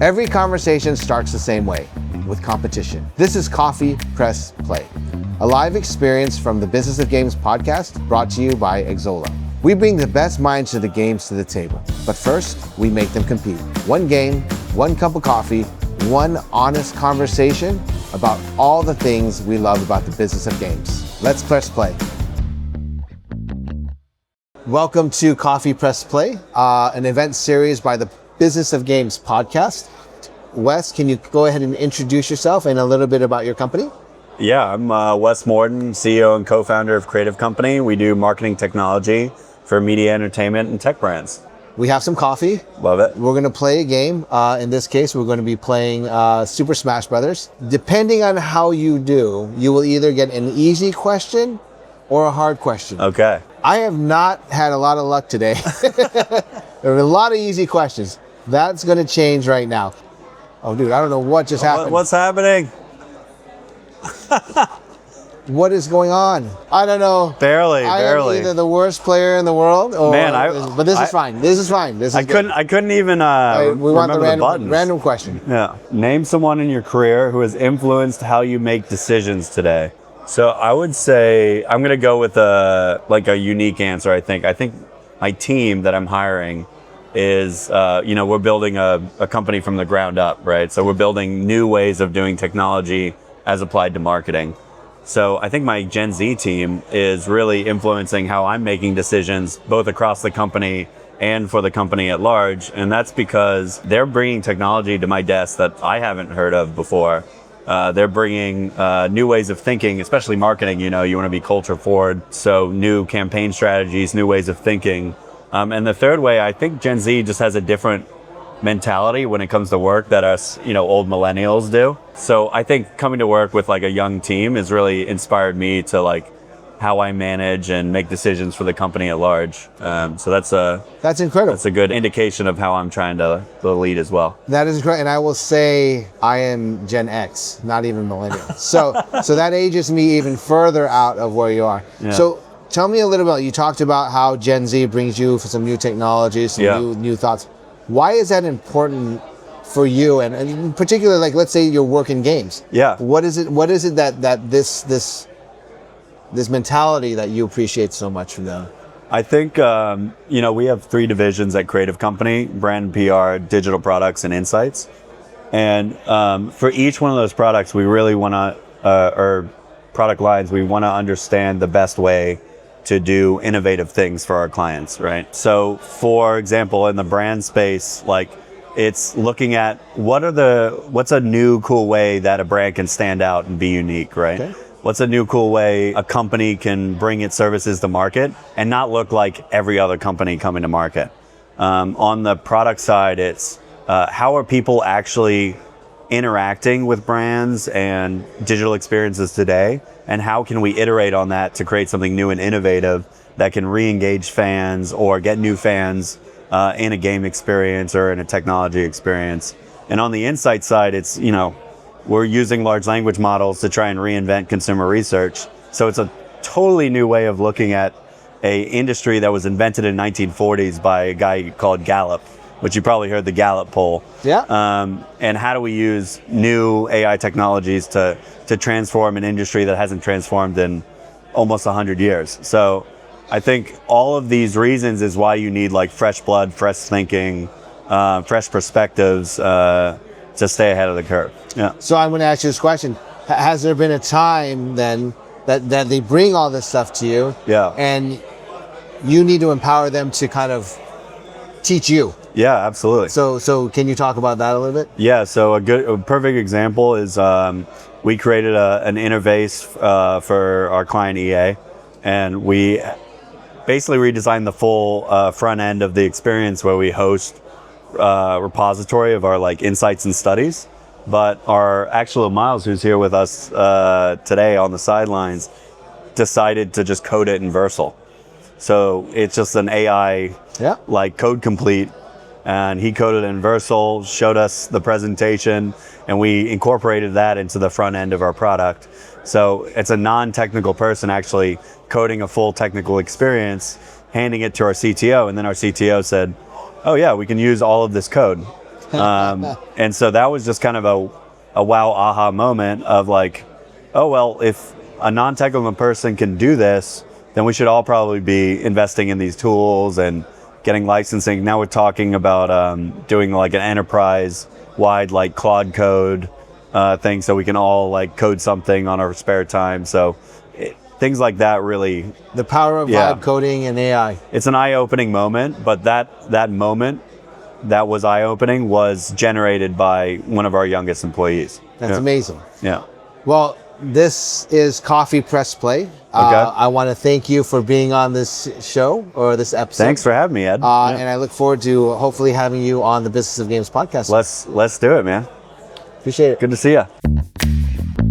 Every conversation starts the same way, with competition. This is Coffee.Press.Play, a live experience from the Business of Games podcast brought to you by Exola. We bring the best minds to the games to the table, but first, we make them compete. One game, one cup of coffee, one honest conversation about all the things we love about the business of games. Let's press play. Welcome to Coffee.Press.Play, an event series by the Business of Games podcast. Wes, can you go ahead and introduce yourself and a little bit about your company? Yeah, I'm Wes Morton, CEO and co-founder of Creative Company. We do marketing technology for media, entertainment, and tech brands. We have some coffee. Love it. We're going to play a game. In this case, we're going to be playing Super Smash Brothers. Depending on how you do, you will either get an easy question or a hard question. Okay. I have not had a lot of luck today. There are a lot of easy questions. That's going to change right now. Oh, dude, I don't know what just happened. What's happening? What is going on? I don't know. Barely. I am either the worst player in the world, or but this is fine. This is fine. This is good. I couldn't even we want the buttons. random question. Yeah. Name someone in your career who has influenced how you make decisions today. So I would say I'm gonna go with a unique answer. I think my team that I'm hiring is we're building a company from the ground up, right? So we're building new ways of doing technology as applied to marketing. So I think my Gen Z team is really influencing how I'm making decisions both across the company and for the company at large. And that's because they're bringing technology to my desk that I haven't heard of before. They're bringing new ways of thinking, especially marketing. You want to be culture forward. So new campaign strategies, new ways of thinking. And the third way, I think Gen Z just has a different mentality when it comes to work that us, old millennials do. So I think coming to work with a young team has really inspired me to how I manage and make decisions for the company at large. So that's incredible. That's a good indication of how I'm trying to lead as well. That is great, and I will say I am Gen X, not even millennial. So that ages me even further out of where you are. Yeah. So tell me a little bit. You talked about how Gen Z brings you for some new technologies, some new thoughts. Why is that important for you, and in particular, let's say you work in games? Yeah. What is it that this mentality that you appreciate so much from them? I think, we have 3 divisions at Creative Company: brand, PR, digital products, and insights. And for each one of those products, we really want to, or product lines, we want to understand the best way to do innovative things for our clients, right? So for example, in the brand space, it's looking at what's a new cool way that a brand can stand out and be unique, right? Okay. What's a new cool way a company can bring its services to market and not look like every other company coming to market? On the product side, it's how are people actually interacting with brands and digital experiences today, and how can we iterate on that to create something new and innovative that can re-engage fans or get new fans in a game experience or in a technology experience. And on the insight side, it's we're using large language models to try and reinvent consumer research. So it's a totally new way of looking at a industry that was invented in 1940s by a guy called Gallup, which you probably heard the Gallup poll. Yeah. And how do we use new AI technologies to transform an industry that hasn't transformed in almost 100 years? So I think all of these reasons is why you need fresh blood, fresh thinking, fresh perspectives to stay ahead of the curve. Yeah. So I'm going to ask you this question. Has there been a time then that they bring all this stuff to you? Yeah. And you need to empower them to kind of teach you? Yeah, absolutely. So can you talk about that a little bit? Yeah, so a perfect example is we created an interface for our client EA, and we basically redesigned the full front end of the experience where we host repository of our insights and studies. But our actual Miles, who's here with us today on the sidelines, decided to just code it in Versal. So it's just an AI code complete, and he coded in Versal, showed us the presentation, and we incorporated that into the front end of our product. So it's a non-technical person actually coding a full technical experience, handing it to our CTO, and then our CTO said, oh yeah, we can use all of this code. And so that was just kind of a wow aha moment of like, oh, well, if a non-technical person can do this, then we should all probably be investing in these tools and getting licensing. Now we're talking about doing like an enterprise-wide like Claude Code thing, so we can all like code something on our spare time. So things like that really. The power of vibe coding and AI. It's an eye-opening moment, but that moment that was eye-opening was generated by one of our youngest employees. That's amazing. Yeah. Well, this is Coffee.Press.Play. I want to thank you for being on this show or this episode. Thanks for having me, Ed. And I look forward to hopefully having you on the Business of Games podcast. Let's do it, man. Appreciate it. Good to see you.